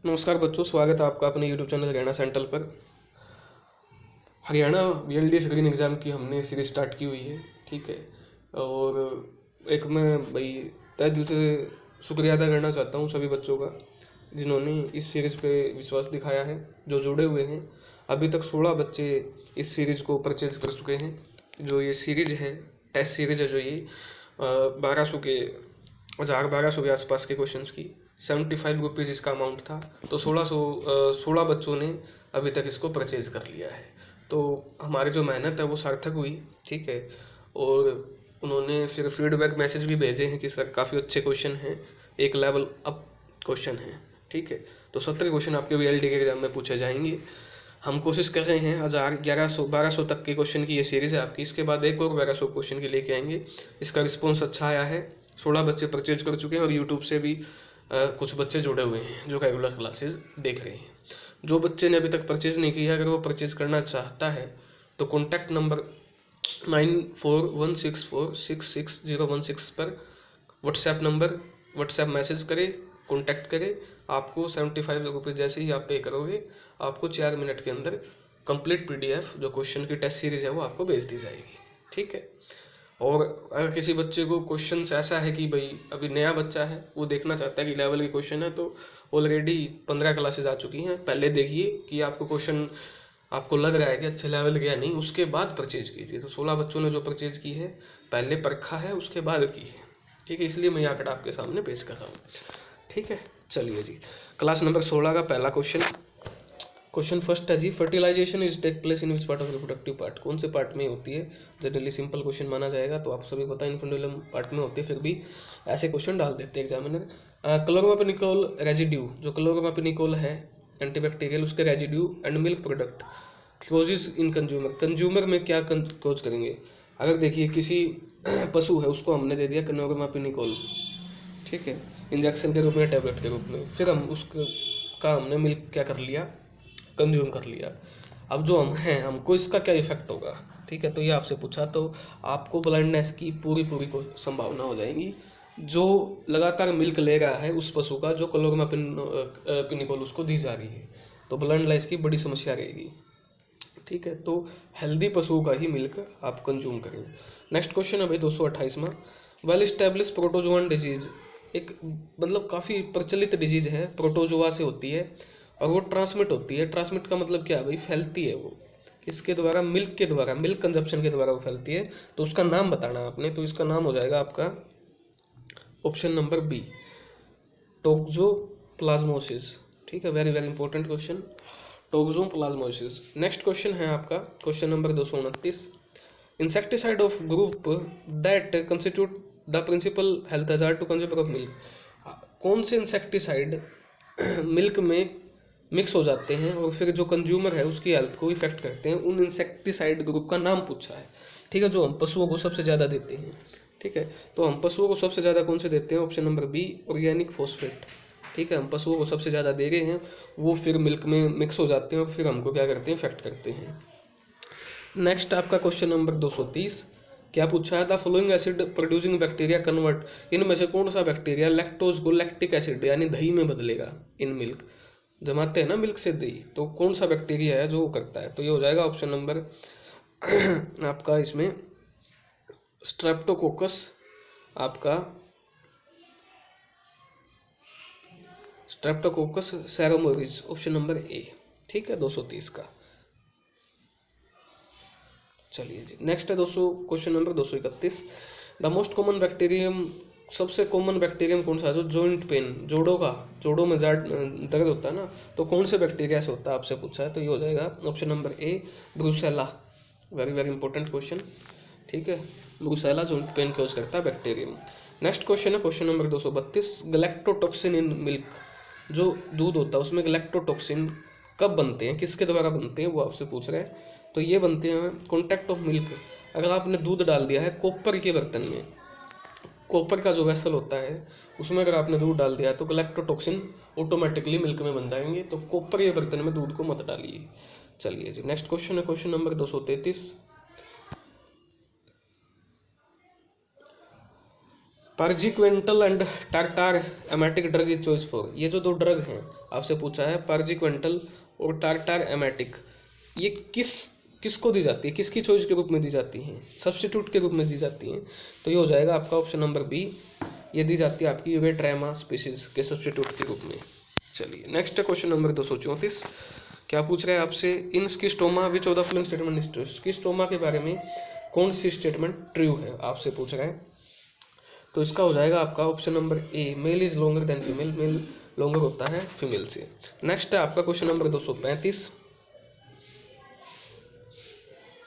नमस्कार बच्चों, स्वागत है आपका अपने यूट्यूब चैनल हरियाणा सेंट्रल पर। हरियाणा वीएलडी स्क्रीन एग्ज़ाम की हमने सीरीज स्टार्ट की हुई है, ठीक है। और एक मैं भाई तहे दिल से शुक्रिया अदा करना चाहता हूँ सभी बच्चों का जिन्होंने इस सीरीज़ पे विश्वास दिखाया है, जो जुड़े हुए हैं। अभी तक 16 बच्चे इस सीरीज़ को परचेज कर चुके हैं। जो ये सीरीज़ है, टेस्ट सीरीज़ है, जो ये 1200 के 1200 के आसपास के क्वेश्चंस की 75 रुपीज़ इसका अमाउंट था। तो 16 बच्चों ने अभी तक इसको परचेज कर लिया है। तो हमारी जो मेहनत है वो सार्थक हुई, ठीक है। और उन्होंने फिर फीडबैक मैसेज भी भेजे हैं कि सर काफ़ी अच्छे क्वेश्चन हैं, एक लेवल अप क्वेश्चन हैं, ठीक है। तो 17 क्वेश्चन आपके वीएलडी के एग्जाम में पूछे जाएंगे। हम कोशिश कर रहे हैं 1200 तक के क्वेश्चन की ये सीरीज़ है आपकी। इसके बाद एक और 1200 क्वेश्चन की लेके आएंगे। इसका रिस्पॉन्स अच्छा आया है, 16 बच्चे परचेज कर चुके हैं और यूट्यूब से भी कुछ बच्चे जुड़े हुए हैं जो रेगुलर क्लासेस देख रहे हैं। जो बच्चे ने अभी तक परचेज नहीं किया, अगर वो परचेज करना चाहता है तो कॉन्टैक्ट नंबर 9416466016 पर व्हाट्सएप मैसेज करें, कॉन्टैक्ट करें। आपको 75 रुपीज़ जैसे ही आप पे करोगे, आपको 4 मिनट के अंदर कंप्लीट पीडीएफ जो क्वेश्चन की टेस्ट सीरीज़ है वो आपको भेज दी जाएगी, ठीक है। और अगर किसी बच्चे को क्वेश्चन ऐसा है कि भाई अभी नया बच्चा है, वो देखना चाहता है कि लेवल के क्वेश्चन है, तो ऑलरेडी 15 क्लासेज आ चुकी हैं। पहले देखिए कि आपको क्वेश्चन आपको लग रहा है कि अच्छे लेवल के या नहीं, उसके बाद परचेज कीजिए। तो 16 बच्चों ने जो परचेज की है, पहले परखा है उसके बाद की है, ठीक है। इसलिए मैं आंकड़ा आपके सामने पेश कर रहा हूँ, ठीक है। चलिए जी, क्लास नंबर 16 का पहला क्वेश्चन फर्स्ट है जी, fertilization is take place in which part of reproductive part. कौन से पार्ट में होती है? जनरली सिंपल क्वेश्चन माना जाएगा, तो आप सभी पता है इन्फेंडुलम पार्ट में होती है, फिर भी ऐसे क्वेश्चन डाल देते हैं एग्जामिनर। क्लोरोमापेनिकोल रेजिड्यू, जो क्लोरोमापेनिकोल है एंटीबैक्टीरियल, उसके residue and milk product causes in consumer में क्या क्लोज करेंगे? अगर देखिए किसी पशु है, उसको हमने दे दिया क्लोरोमापेनिकोल, ठीक है, इंजेक्शन के रूप में, टैबलेट के रूप में, फिर हम उसका हमने मिल्क क्या कर लिया, कंज्यूम कर लिया। अब जो हम हैं, हमको इसका क्या इफेक्ट होगा, ठीक है। तो ये आपसे पूछा, तो आपको ब्लाइंडनेस की पूरी को संभावना हो जाएगी। जो लगातार मिल्क ले रहा है उस पशु का, जो क्लोरोमापेनिकोल उसको दी जा रही है, तो ब्लाइंडनेस की बड़ी समस्या रहेगी, ठीक है। तो हेल्दी पशुओं का ही मिल्क आप कंज्यूम करें। नेक्स्ट क्वेश्चन है भाई 228वां, वेल स्टैब्लिश प्रोटोजोअन डिजीज, एक मतलब काफ़ी प्रचलित डिजीज है, प्रोटोजोआ से होती है और वो ट्रांसमिट होती है। ट्रांसमिट का मतलब क्या है भाई? फैलती है वो किसके द्वारा? मिल्क के द्वारा, मिल्क कंजप्शन के द्वारा वो फैलती है। तो उसका नाम बताना आपने, तो इसका नाम हो जाएगा आपका ऑप्शन नंबर बी, टोक्सोप्लाज्मोसिस, ठीक है। Very very important question, toxoplasmosis. Next question है आपका question number 229, insecticide of group that constitute the principal health hazard to consumer of milk. कौन से इंसेक्टिसाइड मिल्क में मिक्स हो जाते हैं और फिर जो कंज्यूमर है उसकी हेल्थ को इफेक्ट करते हैं? उन इंसेक्टिसाइड ग्रुप का नाम पूछा है, ठीक है, जो हम पशुओं को सबसे ज़्यादा देते हैं, ठीक है। तो हम पशुओं को सबसे ज़्यादा कौन से देते हैं? Option number B, organic phosphate, ठीक है। हम पशुओं को सबसे ज़्यादा दे रहे हैं, वो फिर मिल्क में मिक्स हो जाते हैं और फिर हमको क्या करते हैं? इफेक्ट करते हैं। नेक्स्ट आपका क्वेश्चन नंबर 230, क्या पूछा है? The following acid producing bacteria convert, इनमें से कौन सा बैक्टीरिया लैक्टोज को लैक्टिक एसिड यानी दही में बदलेगा? इन मिल्क जमाते हैं ना मिल्क से दही, तो कौन सा बैक्टीरिया है जो वो करता है? तो ये हो जाएगा ऑप्शन नंबर आपका इसमें स्ट्रेप्टोकोकस, आपका स्ट्रेप्टोकोकस सैरोमोरिज, ऑप्शन नंबर ए, ठीक है, 230 का। चलिए जी, नेक्स्ट है दोस्तों question number 231, the most common bacterium, सबसे कॉमन बैक्टीरियम कौन सा है जो जॉइंट पेन, जोड़ों में दर्द होता है ना, तो कौन से बैक्टीरिया से होता है आपसे पूछा है? तो ये हो जाएगा ऑप्शन नंबर ए, Brucella. Very very important question, ठीक है। ब्रूसेला जॉइंट पेन कॉज करता है बैक्टीरियम। नेक्स्ट क्वेश्चन है क्वेश्चन नंबर 232, गैलेक्टोटॉक्सिन इन मिल्क, जो दूध होता है उसमें गैलेक्टोटॉक्सिन कब बनते हैं, किसके द्वारा बनते हैं, वो आपसे पूछ रहे हैं। तो ये बनते हैं कॉन्टैक्ट ऑफ मिल्क, अगर आपने दूध डाल दिया है कॉपर के बर्तन में, कॉपर का जो वेसल होता है उसमें अगर आपने दूध डाल दिया है तो गैलेक्टोटॉक्सिन ऑटोमेटिकली मिल्क में बन जाएंगे। तो कॉपर के बर्तन में दूध को मत डालिए। चलिए जी, नेक्स्ट क्वेश्चन है question number 233, praziquantel and tartar emetic drug is choice for, ये जो दो ड्रग हैं आपसे पूछा है, पार्जिक्वेंटल और टार्टार एमेटिक, ये किसको दी जाती है, किसकी चॉइस के रूप में दी जाती हैं, सब्स्टिट्यूट के रूप में दी जाती हैं। तो ये हो जाएगा आपका ऑप्शन नंबर बी, ये दी जाती है आपकी यूरेट्रेमा स्पीशीज के सब्स्टिट्यूट के रूप में। चलिए नेक्स्ट है क्वेश्चन नंबर 234। क्या पूछ रहा है आपसे, in schistosoma which of the following statement is true, schistosoma के बारे में कौन सी स्टेटमेंट ट्रू है आपसे पूछ रहा है। तो इसका हो जाएगा आपका option number A, male is longer than female, male longer होता है फीमेल से। नेक्स्ट है आपका क्वेश्चन नंबर 235।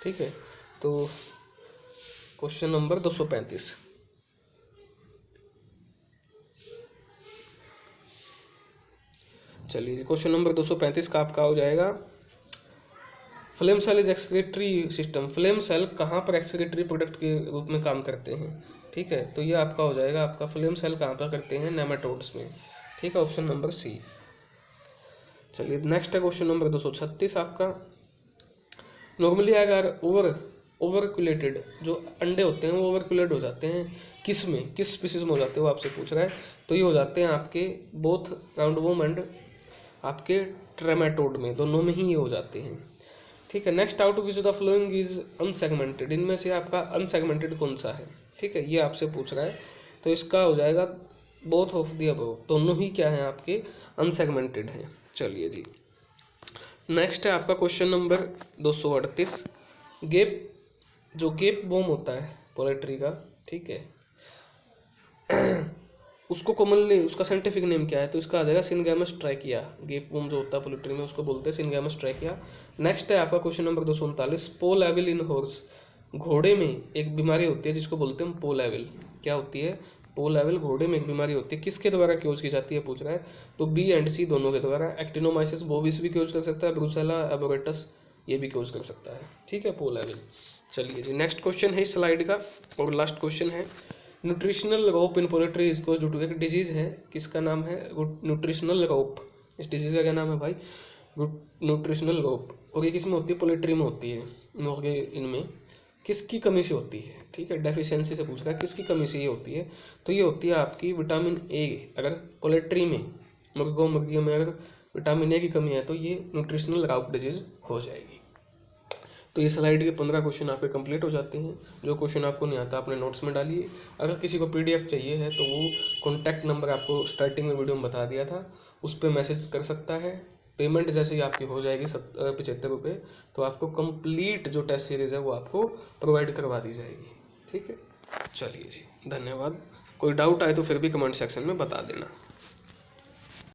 ठीक है, तो क्वेश्चन नंबर 235, चलिए क्वेश्चन नंबर 235 का आपका हो जाएगा, flame cell is excretory system, flame cell कहाँ पर एक्सक्रीटरी प्रोडक्ट के रूप में काम करते हैं। ठीक है, तो ये आपका हो जाएगा, आपका फ्लेम सेल कहाँ पर करते हैं, नेमाटोड्स में। ठीक है, ऑप्शन नंबर सी। चलिए नेक्स्ट है क्वेश्चन नंबर 236 आपका, नॉर्मली अगर ओवरक्यूलेटेड जो अंडे होते हैं वो ओवरक्यूलेट हो जाते हैं किस में, किस स्पीसीज में हो जाते हैं वो आपसे पूछ रहा है। तो ये हो जाते हैं आपके बोथ राउंडवॉर्म एंड आपके ट्रेमेटोड में, दोनों में ही ये हो जाते हैं। ठीक है, next out which the following is unsegmented, इनमें से आपका अनसेगमेंटेड कौन सा है। ठीक है, ये आपसे पूछ रहा है, तो इसका हो जाएगा बोथ ऑफ द अबव, दोनों ही क्या है आपके अनसेगमेंटेड हैं। चलिए जी नेक्स्ट है आपका क्वेश्चन नंबर 238, गेप जो गेप बॉम होता है पोल्ट्री का, ठीक है उसको कॉमनली उसका साइंटिफिक नेम क्या है, तो इसका आ जाएगा सिनगैमस ट्रैकिया, गेप बॉम जो होता है पोल्ट्री में उसको बोलते हैं सिनगैमस ट्रैकिया। नेक्स्ट है आपका question number 239, poll evil in horse, घोड़े में एक बीमारी होती है जिसको बोलते हैं पोल एविल, क्या होती है, पोल एविल घोड़े में एक बीमारी होती है, किसके द्वारा क्योज की जाती है पूछ रहा है। तो बी एंड सी दोनों के द्वारा, एक्टिनोमाइसिस बोविस भी क्योज कर सकता है, ब्रूसेला एबोरेटस ये भी क्योज कर सकता है। ठीक है, पोल एविल। चलिए जी नेक्स्ट क्वेश्चन है इस स्लाइड का और लास्ट क्वेश्चन है, न्यूट्रिशनल रोप इन पोल्ट्री इसको जो एक डिजीज है, किसका नाम है, न्यूट्रिशनल रोप, इस डिजीज का क्या नाम है भाई, न्यूट्रिशनल रोप, और ये किस में होती है, पोल्ट्री में होती है, मुर्गे इनमें किसकी कमी से होती है। ठीक है, डेफिशिएंसी से पूछ रहा है किसकी कमी से ये होती है, तो ये होती है आपकी विटामिन ए, अगर पोल्ट्री में मुर्गों मुर्गियों में अगर विटामिन ए की कमी है तो ये न्यूट्रिशनल रोप डिजीज हो जाएगी। तो ये स्लाइड के 15 क्वेश्चन आपके कंप्लीट हो जाते हैं। जो क्वेश्चन आपको नहीं आता अपने नोट्स में डालिए। अगर किसी को पीडीएफ चाहिए है तो वो कॉन्टैक्ट नंबर आपको स्टार्टिंग में वीडियो में बता दिया था, उस पर मैसेज कर सकता है। पेमेंट जैसे ही आपकी हो जाएगी 75 रुपये, तो आपको कंप्लीट जो टेस्ट सीरीज़ है वो आपको प्रोवाइड करवा दी जाएगी। ठीक है, चलिए जी धन्यवाद। कोई डाउट आए तो फिर भी कमेंट सेक्शन में बता देना।